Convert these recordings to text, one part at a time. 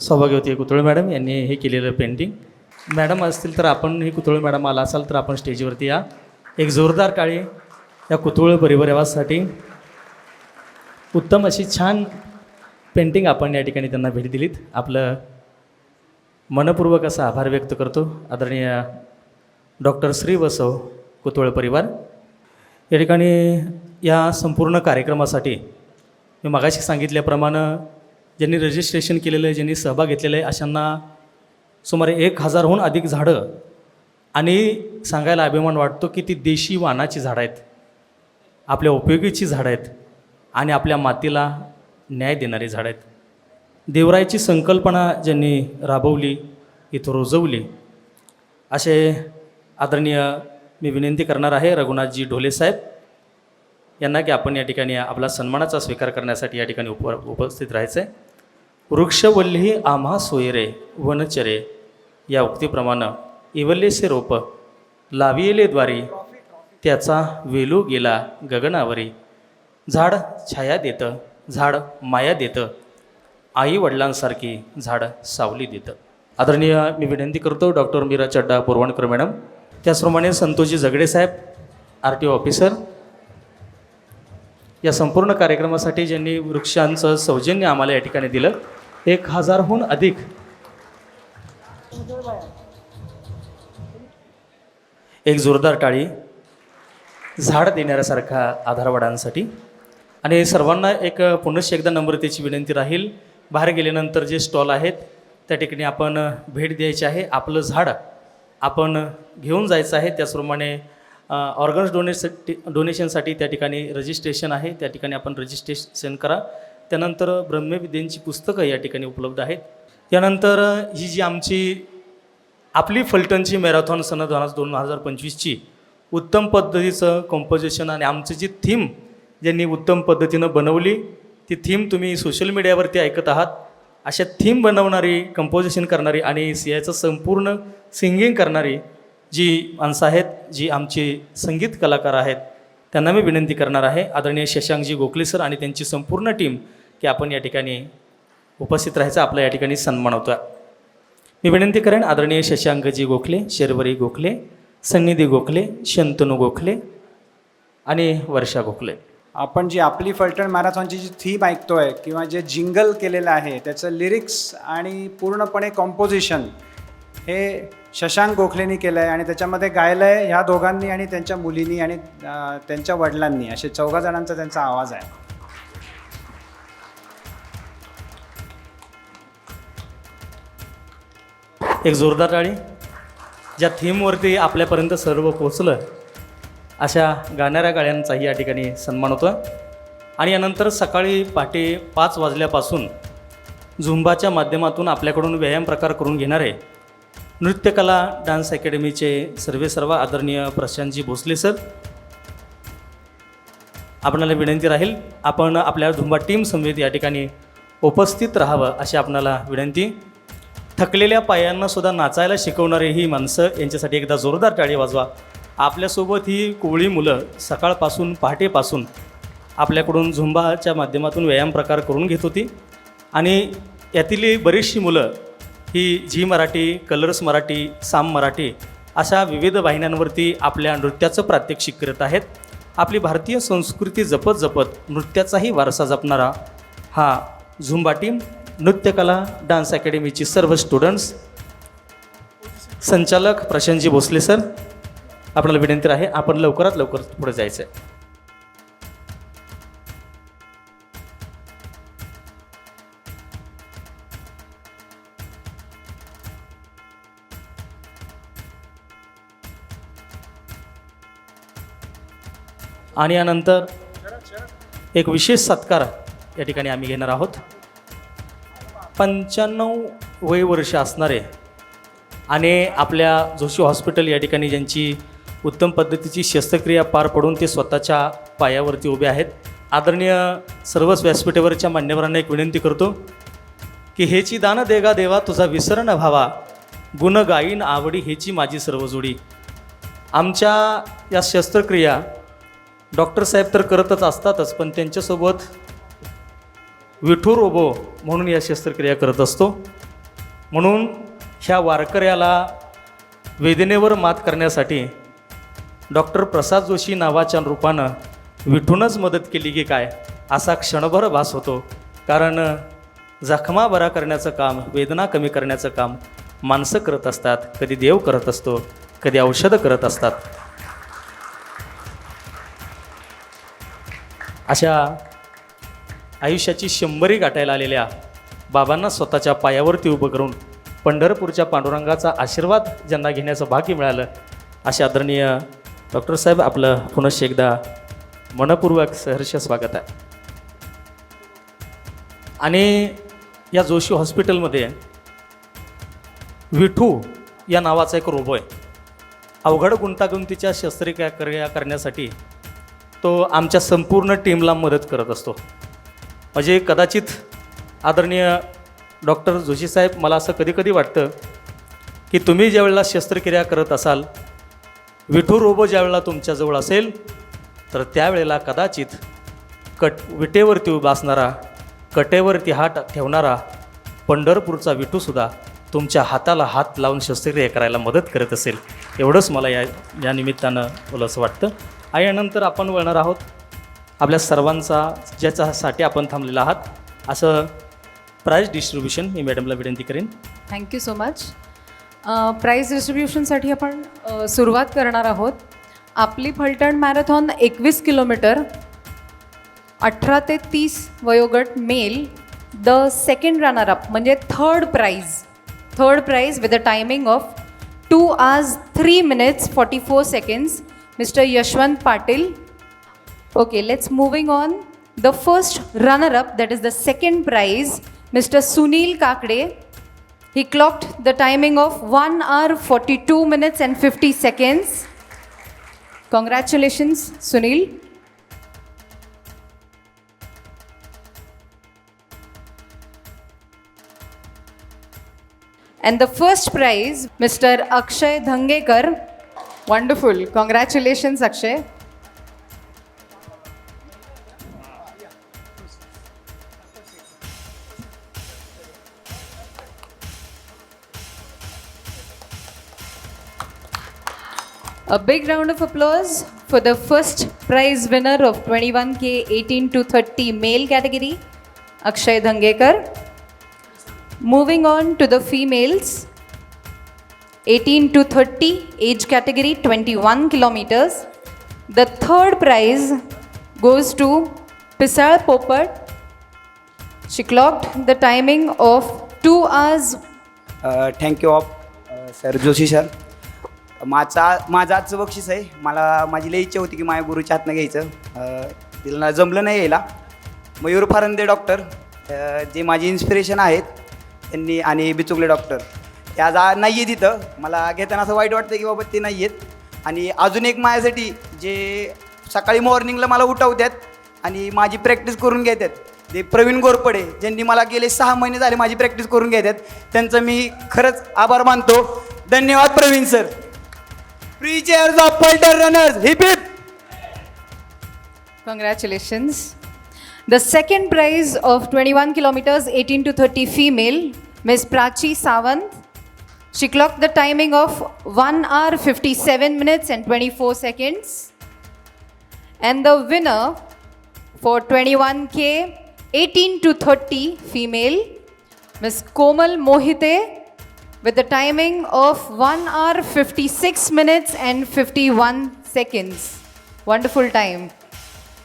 सौभाग्यवती कुतुळे मॅडम यांनी हे केलेलं पेंटिंग. मॅडम असतील तर आपण ही कुतुळे मॅडम आला असाल तर आपण स्टेजवरती या. एक जोरदार टाळी या कुतुळे परिवारासाठी. उत्तम अशी छान पेंटिंग आपण या ठिकाणी त्यांना भेट दिलीत. आपलं मनपूर्वक असा आभार व्यक्त करतो आदरणीय डॉक्टर श्री बसव कुतुळे परिवार. या ठिकाणी या संपूर्ण कार्यक्रमासाठी मी मगाशी सांगितल्याप्रमाणे ज्यांनी रजिस्ट्रेशन केलेलं आहे, ज्यांनी सहभाग घेतलेला आहे, अशांना सुमारे 1000हून अधिक झाडं आणि सांगायला अभिमान वाटतो की ती देशी वाणाची झाडं आहेत, आपल्या उपयोगीची झाडं आहेत आणि आपल्या मातीला न्याय देणारी झाडं आहेत. देवरायाची संकल्पना ज्यांनी राबवली, इथं रुजवली, असे आदरणीय मी विनंती करणार आहे रघुनाथजी ढोले साहेब यांना की आपण या ठिकाणी आपला सन्मानाचा स्वीकार करण्यासाठी या ठिकाणी उपस्थित राहायचं आहे. वृक्षवल्ली आम्हा सोयरे वनचरे या उक्तीप्रमाणे इवलेसे रोप लाविले द्वारी त्याचा वेलू गेला गगनावरी. झाड छाया देतं, झाड माया देतं, आई वडिलांसारखी झाड सावली देतं. आदरणीय मी विनंती करतो डॉक्टर मीरा चड्डा बोरवणकर मॅडम, त्याचप्रमाणे संतोषजी झगडे साहेब RTO ऑफिसर, या संपूर्ण कार्यक्रमासाठी ज्यांनी वृक्षांचं सौजन्य आम्हाला या ठिकाणी दिलं. 1000हून अधिक एक जोरदार टाळी झाड देणाऱ्यासारखा आधारवाडांसाठी. आणि सर्वांना एक पुनश्च एकदा नम्रतेची विनंती राहील, बाहेर गेल्यानंतर जे स्टॉल आहेत त्या ठिकाणी आपण भेट द्यायची आहे, आपलं झाड आपण घेऊन जायचं आहे. त्याचप्रमाणे ऑर्गन्स डोनेशनसाठी त्या ठिकाणी रजिस्ट्रेशन आहे, त्या ठिकाणी आपण रजिस्ट्रेशन करा. त्यानंतर ब्रह्मविद्यांची पुस्तकं या ठिकाणी उपलब्ध आहेत. त्यानंतर ही जी आमची आपली फलटणची मॅरेथॉन सन 2025ची उत्तम पद्धतीचं कंपोजिशन आणि आमची जी थीम ज्यांनी उत्तम पद्धतीनं बनवली, ती थीम तुम्ही सोशल मीडियावरती ऐकत आहात. अशा थीम बनवणारी, कंपोजिशन करणारी आणि याचं संपूर्ण सिंगिंग करणारी जी माणसं आहेत, जी आमची संगीत कलाकार आहेत, त्यांना मी विनंती करणार आहे आदरणीय शशांकजी गोखले सर आणि त्यांची संपूर्ण टीम की आपण या ठिकाणी उपस्थित राहायचं, आपला या ठिकाणी सन्मान होता. मी विनंती करेन आदरणीय शशांकजी गोखले, शर्वरी गोखले, सन्निधी गोखले, शंतनू गोखले आणि वर्षा गोखले. आपण जी आपली फलटण मॅरेथॉनची जी थीम ऐकतोय किंवा जे जिंगल केलेलं आहे त्याचं लिरिक्स आणि पूर्णपणे कॉम्पोजिशन हे शशांक गोखलेंनी केलं आहे आणि त्याच्यामध्ये गायलं आहे ह्या दोघांनी आणि त्यांच्या मुलींनी आणि त्यांच्या वडिलांनी. असे 4 जणांचा त्यांचा आवाज आहे. एक जोरदार टाळी. ज्या थीमवरती आपल्यापर्यंत सर्व पोचलं अशा गाणाऱ्या गाण्यांचाही या ठिकाणी सन्मान होतो. आणि यानंतर सकाळी पहाटे 5 वाजल्यापासून झुंबाच्या माध्यमातून आपल्याकडून व्यायाम प्रकार करून घेणारे नृत्यकला डान्स अकॅडमीचे सर्व आदरणीय प्रशांतजी भोसले सर, आपणाला विनंती राहील आपण आपल्या झुंबा टीम समवेत या ठिकाणी उपस्थित राहावं अशी आपणाला विनंती. थकलेल्या पायांना सुद्धा नाचायला शिकवणारे ही माणसं, यांच्यासाठी एकदा जोरदार टाळी वाजवा. आपल्यासोबत ही कोवळी मुलं सकाळपासून पहाटेपासून आपल्याकडून झुंबाच्या माध्यमातून व्यायाम प्रकार करून घेत होती आणि यातील बरीचशी मुलं ही झी मराठी, कलर्स मराठी, साम मराठी अशा विविध वाहिन्यांवरती आपल्या नृत्याचं प्रात्यक्षिक करत आहेत. आपली भारतीय संस्कृती जपत जपत नृत्याचाही वारसा जपणारा हा झुंबा टीम, नृत्यकला डान्स अकॅडमीची सर्व स्टुडंट्स, संचालक प्रशांतजी भोसले सर, आपल्याला विनंती आहे आपण लवकरात लवकर पुढे जायचं आहे. आणि यानंतर एक विशेष सत्कार या ठिकाणी आम्ही घेणार आहोत. 95 वय वर्ष असणारे आणि आपल्या जोशी हॉस्पिटल या ठिकाणी ज्यांची उत्तम पद्धतीची शस्त्रक्रिया पार पडून ते स्वतःच्या पायावरती उभे आहेत. आदरणीय सर्वच व्यासपीठावरच्या मान्यवरांना एक विनंती करतो की हेची दान देगा देवा तुझा विसर न व्हावा, गुण गाईन आवडी हेची माझी सर्व जोडी. आमच्या या शस्त्रक्रिया डॉक्टर साहेब तर करतच असतातच, पण त्यांच्यासोबत विठू रोबो म्हणून या शस्त्रक्रिया करत असतो. म्हणून ह्या वारकऱ्याला वेदनेवर मात करण्यासाठी डॉक्टर प्रसाद जोशी नावाच्या रूपानं विठूनच मदत केली की काय असा क्षणभर भास होतो. कारण जखमा बरा करण्याचं काम, वेदना कमी करण्याचं काम माणसं करत असतात. कधी देव करत असतो, कधी औषधं करत असतात. अशा आयुष्याची 100 गाठायला आलेल्या बाबांना स्वतःच्या पायावरती उभं करून पंढरपूरच्या पांडुरंगाचा आशीर्वाद ज्यांना घेण्याचं भाग्य मिळालं, अशा आदरणीय डॉक्टर साहेब, आपलं पुनश्च एकदा मनपूर्वक सहर्ष स्वागत आहे. आणि या जोशी हॉस्पिटलमध्ये विठू या नावाचा एक रोबो आहे. अवघड गुंतागुंतीच्या शस्त्रक्रिया करण्यासाठी तो आमच्या संपूर्ण टीमला मदत करत असतो. म्हणजे कदाचित आदरणीय डॉक्टर जोशी साहेब, मला असं कधी कधी वाटतं की तुम्ही ज्यावेळेला शस्त्रक्रिया करत असाल, विठू रोबो ज्यावेळेला तुमच्याजवळ असेल, तर त्यावेळेला कदाचित विटेवरती उभा असणारा, कटेवरती हात ठेवणारा पंढरपूरचा विठूसुद्धा तुमच्या हाताला हात लावून शस्त्रक्रिया करायला मदत करत असेल. एवढंच मला या निमित्तानं बोलावंसं वाटतं. आणि यानंतर आपण वळणार आहोत आपल्या सर्वांचा, ज्याच्यासाठी आपण थांबलेला आहात, असं प्राईज डिस्ट्रीब्युशन मी मॅडमला विनंती करेन. Thank you so much. प्राईज डिस्ट्रीब्युशनसाठी आपण सुरुवात करणार आहोत. आपली फलटण मॅरेथॉन 21 किलोमीटर, 18 ते 30 वयोगट male. The second runner up म्हणजे third prize with a timing of 2 hours 3 minutes 44 seconds, Mr. Yashwant Patil. Okay, let's moving on. The first runner up, that is the second prize, Mr. Sunil Kakde. He clocked the timing of 1 hour 42 minutes and 50 seconds. Congratulations, Sunil. And the first prize, Mr. Akshay Dhangekar. Wonderful. Congratulations, Akshay. A big round of applause for the first prize winner of 21K 18 to 30 male category, Akshay Dhangekar. Moving on to the females, 18 to 30 age category, 21 kilometers. The third prize goes to Pisal Popat. She clocked the timing of 2 hours. Thank you of sir Joshi sir. माझं आजचं बक्षीस आहे. माझी लई इच्छा होती की माझ्या गुरुच्या हातनं घ्यायचं, तिला जमलं नाही यायला. मयूर फारंदे डॉक्टर, जे माझी इन्स्पिरेशन आहेत त्यांनी, आणि बिचुकले डॉक्टर, ते आज नाही आहे तिथं. मला घेताना असं वाईट वाटतं की बाबा ते नाही आहेत. आणि अजून एक माझ्यासाठी जे सकाळी मॉर्निंगला मला उठवतात आणि माझी प्रॅक्टिस करून घेतात, ते प्रवीण गोरपडे, ज्यांनी मला गेले 6 महिने झाले माझी प्रॅक्टिस करून घेतात, त्यांचं मी खरंच आभार मानतो. धन्यवाद Praveen sir. Three cheers of Phaltan runners, hip hip. Congratulations. The second prize of 21 kilometers 18 to 30 female, Ms. Prachi Sawant. She clocked the timing of 1 hour 57 minutes and 24 seconds. And the winner for 21K 18 to 30 female, Ms. Komal Mohite, with the timing of 1 hour 56 minutes and 51 seconds. Wonderful time.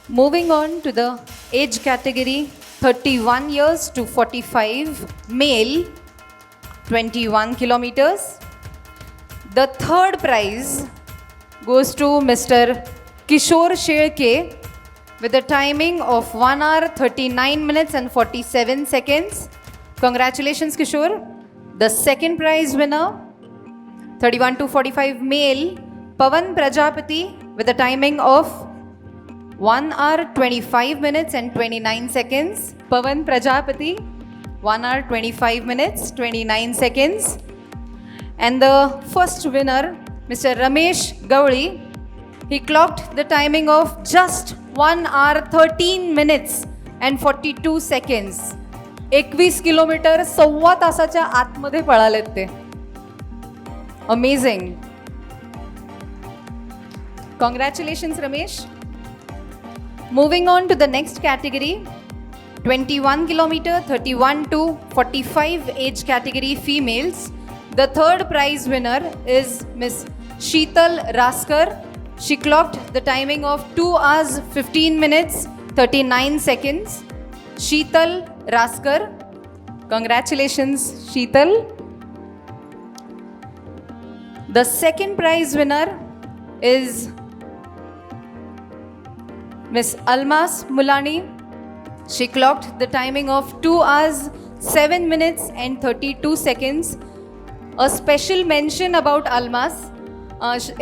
Moving on to the age category 31 years to 45 male, 21 kilometers. The third prize goes to Mr. Kishore Shelke with a timing of 1 hour 39 minutes and 47 seconds. Congratulations, Kishore. The second prize winner, 31 to 45 male, Pavan Prajapati with a timing of 1 hour 25 minutes and 29 seconds. Pavan Prajapati, 1 hour 25 minutes 29 seconds. And the first winner, Mr. Ramesh Gowli, he clocked the timing of just 1 hour 13 minutes and 42 seconds. 21 kilometre 1.25 तासाच्या आतमध्ये पळालेत ते. Amazing. Congratulations Ramesh. Moving on to the next category, 21 kilometer 31 to 45 age category females. The third prize winner is Miss Sheetal Raskar. She clocked the timing of 2 hours 15 minutes 39 seconds. Sheetal Raskar. Congratulations, Sheetal. The second prize winner is Miss Almas Mulani. She clocked the timing of 2 hours 7 minutes and 32 seconds. A special mention about Almas.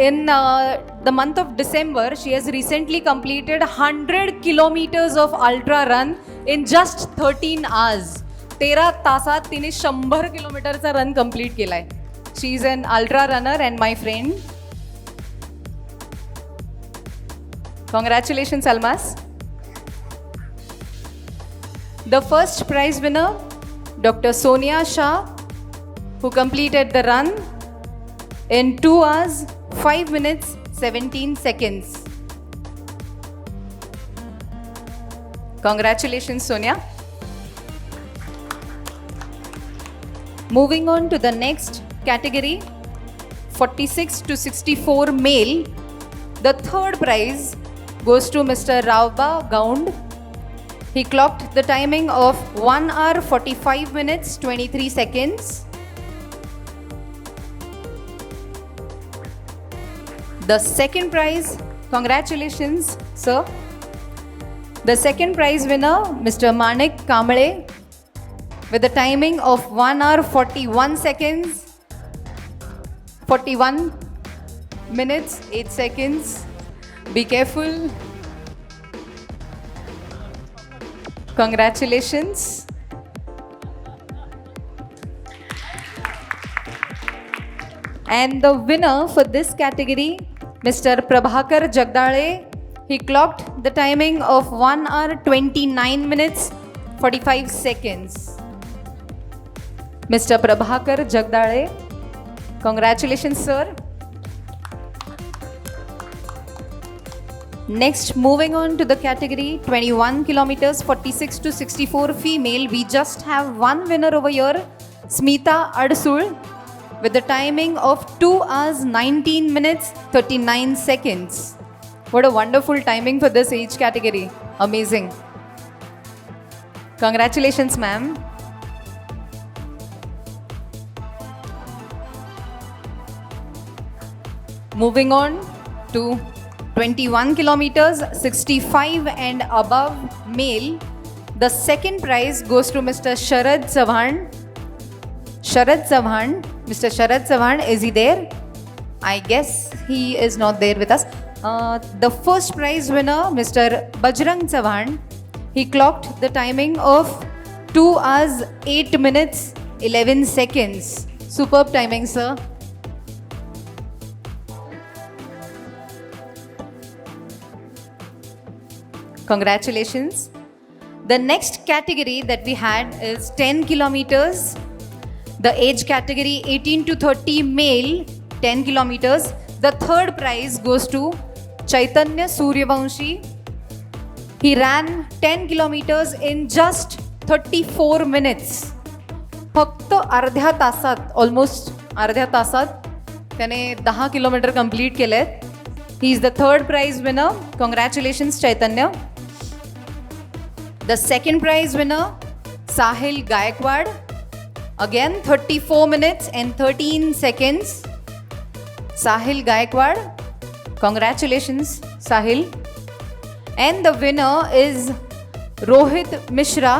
In the month of December, she has recently completed 100 kilometers of ultra run in just 13 hours. 13 तासात तिने 100 किलोमीटरचा run complete केलाय. She is an ultra runner and my friend. Congratulations Almas. The first prize winner, Dr. Sonia Shah, who completed the run in 2 hours 5 minutes 17 seconds. Congratulations, Sonia. Moving on to the next category, 46 to 64 male. The third prize goes to Mr. Rauba Gaund. He clocked the timing of 1 hour 45 minutes 23 seconds. The second prize, congratulations, sir. The second prize winner, Mr. Manik Kamble, with the timing of 1 hour 41 seconds, 41 minutes 8 seconds. Be careful. Congratulations. And the winner for this category, Mr. Prabhakar Jagdale, he clocked the timing of 1 hour 29 minutes 45 seconds. Mr. Prabhakar Jagdale, congratulations, sir. Next, moving on to the category 21 kilometers 46 to 64 female, we just have one winner over here, Smita Adsul, with the timing of 2 hours 19 minutes 39 seconds. What a wonderful timing for this age category. Amazing. Congratulations, ma'am. Moving on to 21 kilometers 65 and above male. The second prize goes to Mr. Sharad Savan. Sharad Savan. Mr. Sharad Savan, is he there? I guess he is not there with us. The first prize winner, Mr. Bajrang Savan, he clocked the timing of 2 hours 8 minutes 11 seconds. Superb timing, sir. Congratulations. The next category that we had is 10 kilometers. The age category 18 to 30 male, 10 kilometers. The third prize goes to Chaitanya Suryavanshi. He ran 10 kilometers in just 34 minutes. फक्त अर्ध्या तासात, almost अर्ध्या तासात त्याने 10 kilometre complete केलेत. He is the third prize winner. Congratulations, Chaitanya. The second prize winner, Sahil Gaikwad. Again, 34 minutes and 13 seconds. Sahil Gaikwad. Congratulations, Sahil. And the winner is Rohit Mishra.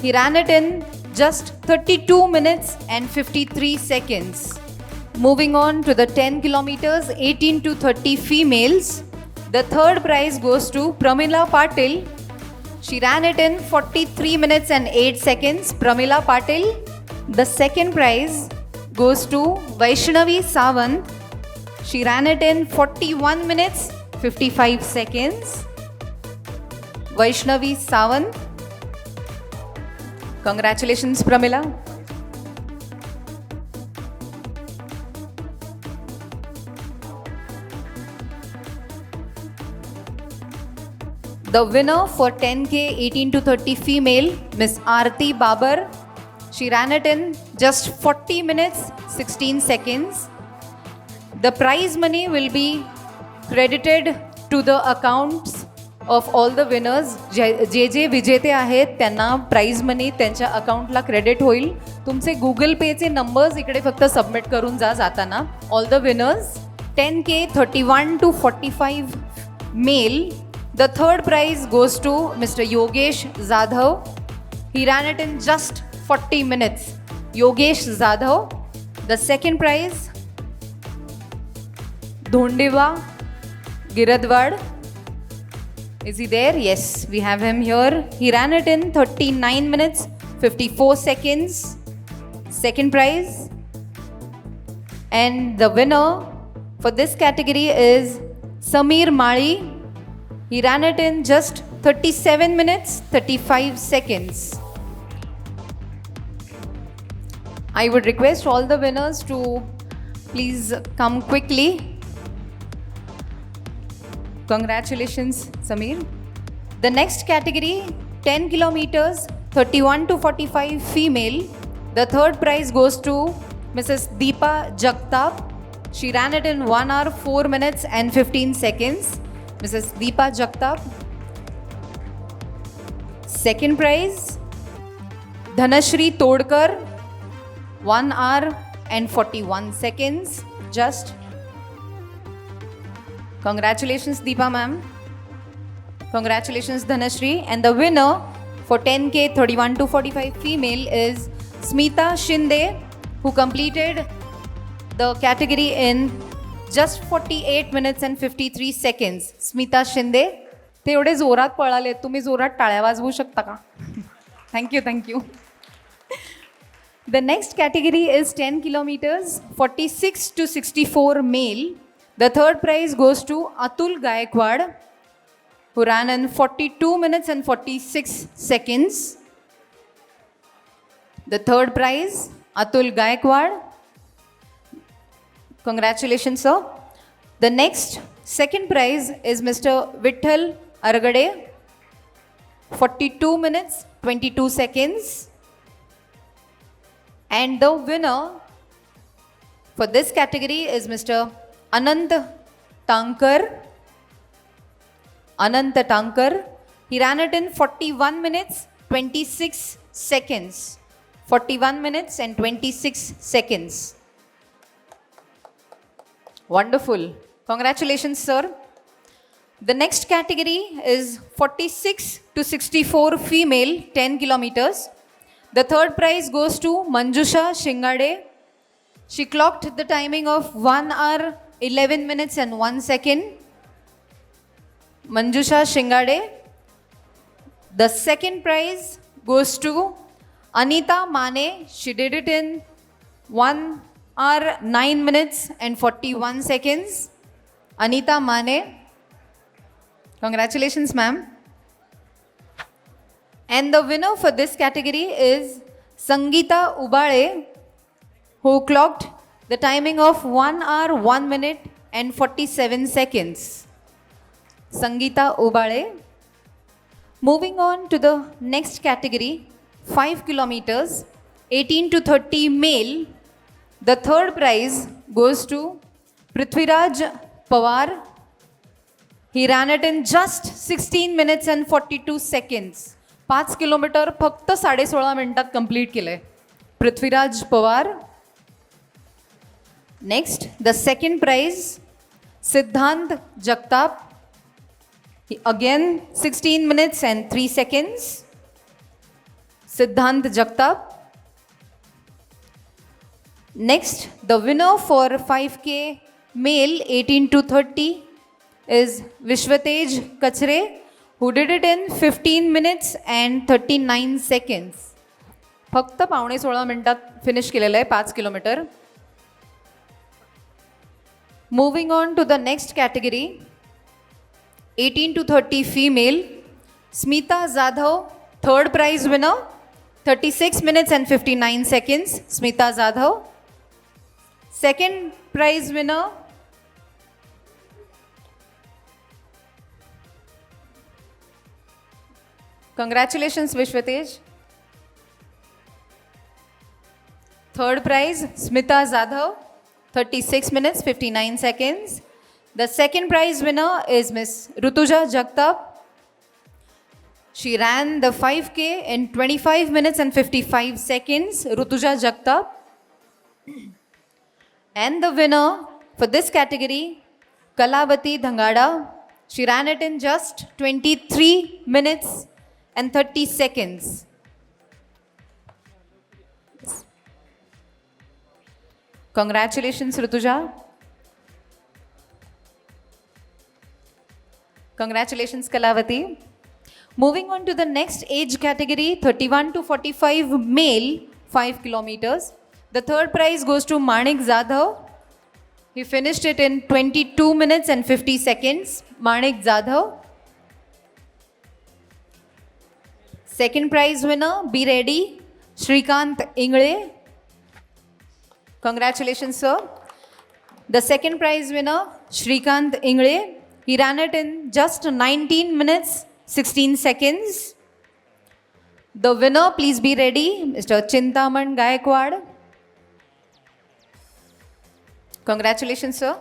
He ran it in just 32 minutes and 53 seconds. Moving on to the 10 kilometers, 18 to 30 females. The third prize goes to Pramila Patil. She ran it in 43 minutes and 8 seconds. Pramila Patil. The second prize goes to Vaishnavi Sawant. She ran it in 41 minutes 55 seconds. Vaishnavi Sawant. Congratulations, Pramila. The winner for 10K 18 to 30 female, Miss Aarti Babar. She ran it in just 40 minutes 16 seconds. The prize money will be credited to the accounts of all the winners. जे विजेते आहेत त्यांना prize money त्यांच्या अकाउंटला credit होईल. तुमचे Google पेचे numbers इकडे फक्त submit करून जाताना. All the winners 10K 31 to 45 male. The third prize goes to Mr. Yogesh Zadhav. He ran it in just 40 minutes. Yogesh Zadhav. The second prize, Dhondiva Giradwad. Is he there? Yes, we have him here. He ran it in 39 minutes 54 seconds. Second prize. And the winner for this category is Samir Mali. He ran it in just 37 minutes 35 seconds. I would request all the winners to please come quickly. Congratulations, Samir. The next category, 10 kilometers, 31 to 45 female. The third prize goes to Mrs. Deepa Jagtap. She ran it in 1 hour, 4 minutes and 15 seconds. Mrs. Deepa Jagtap. Second prize, Dhanashri Todkar, 1 hour and 41 seconds. Just. Congratulations, Deepa ma'am. Congratulations, Dhanashri. And the winner for 10K 31 to 45 female is Smita Shinde, who completed the category in just 48 minutes and 53 seconds. Smita Shinde. ते एवढे जोरात पळाले, तुम्ही जोरात टाळ्या वाजवू शकता का? Thank you. The next category is 10 kilometers, 46 to 64 male. The third prize goes to Atul Gaikwad, who ran in 42 minutes and 46 seconds. The third prize, Atul Gaikwad. Congratulations, sir. The next, second prize is Mr. Vitthal Argade, 42 minutes, 22 seconds. And the winner for this category is Mr. Anant Tankar. Anant Tankar. He ran it in 41 minutes, 26 seconds. 41 minutes and 26 seconds. Wonderful. Congratulations, sir. The next category is 46 to 64 female, 10 kilometers. The third prize goes to Manjusha Shingade. She clocked the timing of 1 hour, 11 minutes and 1 second. Manjusha Shingade. The second prize goes to Anita Mane. She did it in 1 hour, 9 minutes and 41 seconds. Anita Mane. Congratulations, ma'am. And the winner for this category is Sangeeta Ubale, who clocked the timing of 1 hour, 1 minute and 47 seconds. Sangeeta Ubale. Moving on to the next category, 5 kilometers, 18 to 30 male. The third prize goes to Prithviraj Pawar. He ran it in just 16 minutes and 42 seconds. 5 kilometre फक्त 16.5 मिनिटात complete केलंय Prithviraj Pawar. Next, the second prize Siddhant Jagtap. Again 16 minutes and 3 seconds. Siddhant Jagtap. Next, the winner for 5K male 18 to 30 is Vishwatej Kachre, who did it in 15 minutes and 39 seconds. फक्त 15.5 मिनिटात finish केलेलं आहे 5 kilometre. Moving on to the next category, 18 to 30 female, Smita Zadhav, third prize winner. 36 minutes and 59 seconds, Smita Jadhav. Second prize winner, congratulations Vishwatej. Third prize, Smita Jadhav, 36 minutes, 59 seconds. The second prize winner is Miss Rutuja Jagtap. She ran the 5K in 25 minutes and 55 seconds, Rutuja Jagtap. And the winner for this category, Kalavati Dhangada. She ran it in just 23 minutes and 30 seconds. Congratulations, Rutuja. Congratulations, Kalavati. Moving on to the next age category, 31 to 45 male, 5 kilometers. The third prize goes to Manik Jadhav. He finished it in 22 minutes and 50 seconds. Manik Jadhav. Second prize winner, be ready, Shrikant Ingle. Congratulations, sir. The second prize winner, Shrikant Ingle. He ran it in just 19 minutes, 16 seconds. The winner, please be ready, Mr. Chintaman Gaikwad. Congratulations, sir.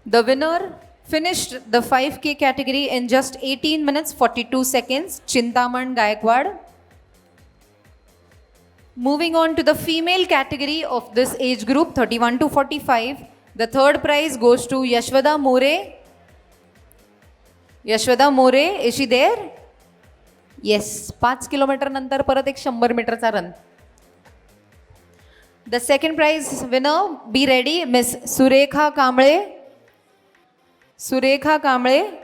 The winner finished the 5K category in just 18 minutes, 42 seconds, Chintaman Gaikwad. Moving on to the female category of this age group, 31 to 45. The third prize goes to Yashwada More. Yashwada More, is she there? Yes, 5 kilometer नंतर परत एक 100 मीटरचा run. The second prize winner, be ready, Miss Surekha Kamble. Surekha Kamble.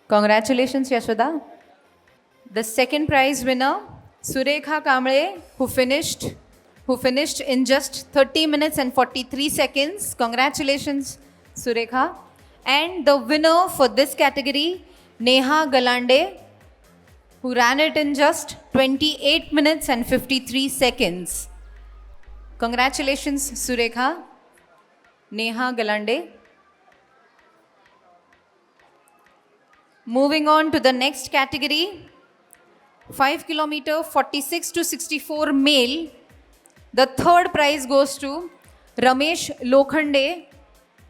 Congratulations, Yashwada. The second prize winner, Surekha Kamble, who finished in just 30 minutes and 43 seconds. Congratulations, Surekha. And the winner for this category, Neha Galande, who ran it in just 28 minutes and 53 seconds. Congratulations, Surekha. Neha Galande. Moving on to the next category, 5 kilometer 46 to 64 male. The third prize goes to Ramesh Lokhande,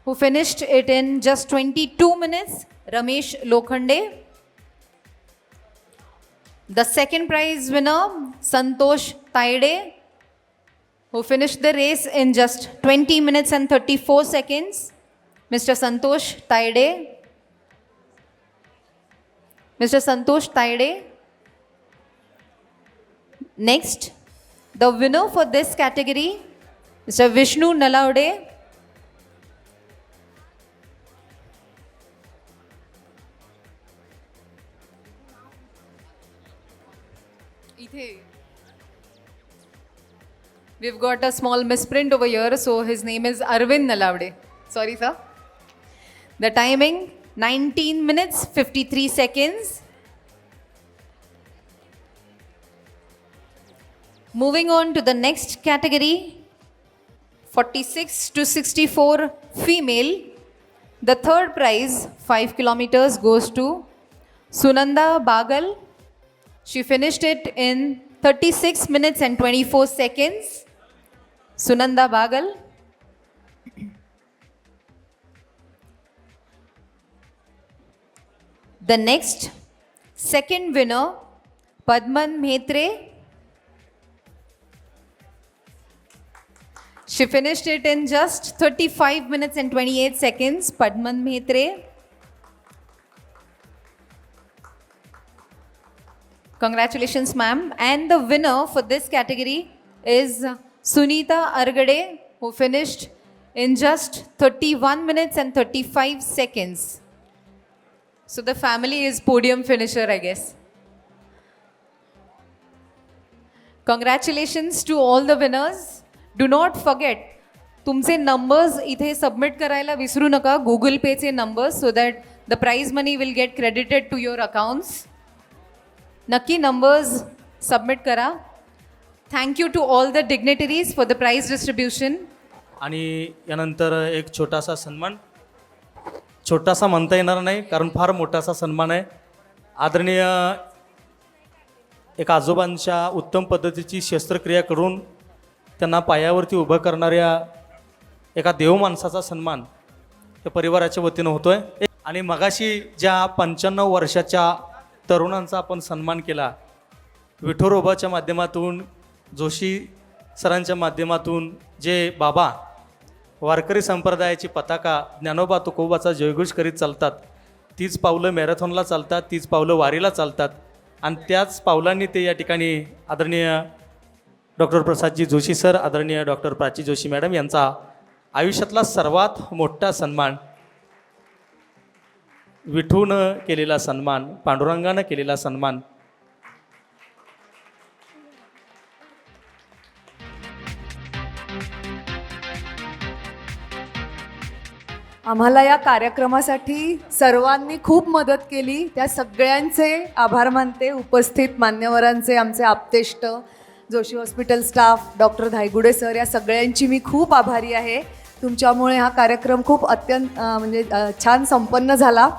who finished it in just 22 minutes. Ramesh Lokhande. The second prize winner, Santosh Taide, who finished the race in just 20 minutes and 34 seconds. Mr. Santosh Taide. Mr. Santosh Taide. Next, the winner for this category, Mr. Vishnu Nalaude. We've got a small misprint over here, so his name is Arvind Nalaude. Sorry, sir. The timing, 19 minutes, 53 seconds. Moving on to the next category, 46 to 64 female. The third prize, 5 kilometers, goes to Sunanda Bagal. She finished it in 36 minutes and 24 seconds. Sunanda Bagal. The next, second winner, Padman Mhetre. She finished it in just 35 minutes and 28 seconds. Padman Mhetre. Congratulations, ma'am. And the winner for this category is Sunita Argade, who finished in just 31 minutes and 35 seconds. So the family is podium finisher, I guess. Congratulations to all the winners. Do not forget, तुमचे numbers इथे submit करायला विसरू नका, Google Payचे numbers, so that the prize money will get credited to your accounts. नक्की numbers submit करा. Thank you to all the dignitaries for the prize distribution. आणि यानंतर एक छोटासा सन्मान, छोटासा म्हणता येणार नाही कारण फार मोठासा सन्मान आहे. आदरणीय एक आजोबांच्या उत्तम पद्धतीची शस्त्रक्रिया करून त्यांना पायावरती उभं करणाऱ्या एका देव माणसाचा सन्मान या परिवाराच्या वतीनं होतो आहे. आणि मगाशी ज्या 95 वर्षाच्या तरुणांचा आपण सन्मान केला, विठोरोबाच्या माध्यमातून, जोशी सरांच्या माध्यमातून, जे बाबा वारकरी संप्रदायाची पताका ज्ञानोबा तुकोबाचा जयघोष करीत चालतात, तीच पावलं मॅरेथॉनला चालतात, तीच पावलं वारीला चालतात. आणि त्याच पावलांनी ते या ठिकाणी आदरणीय डॉक्टर प्रसादजी जोशी सर, आदरणीय डॉक्टर प्राची जोशी मॅडम यांचा आयुष्यातला सर्वात मोठा सन्मान, विठूनं केलेला सन्मान, पांडुरंगानं केलेला सन्मान. आम्हाला या कार्यक्रमासाठी सर्वांनी खूप मदत केली, त्या सगळ्यांचे आभार मानते. उपस्थित मान्यवरांचे, आमचे आप्तेष्ट, Joshi hospital staff, doctor Dhaygude sir, या सगळ्यांची मी खूप आभारी आहे. तुमच्यामुळे हा कार्यक्रम खूप अत्यंत छान संपन्न झाला.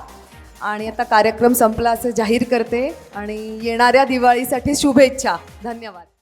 आणि आता कार्यक्रम संपला असं जाहीर करते आणि येणाऱ्या दिवाळीसाठी शुभेच्छा. धन्यवाद.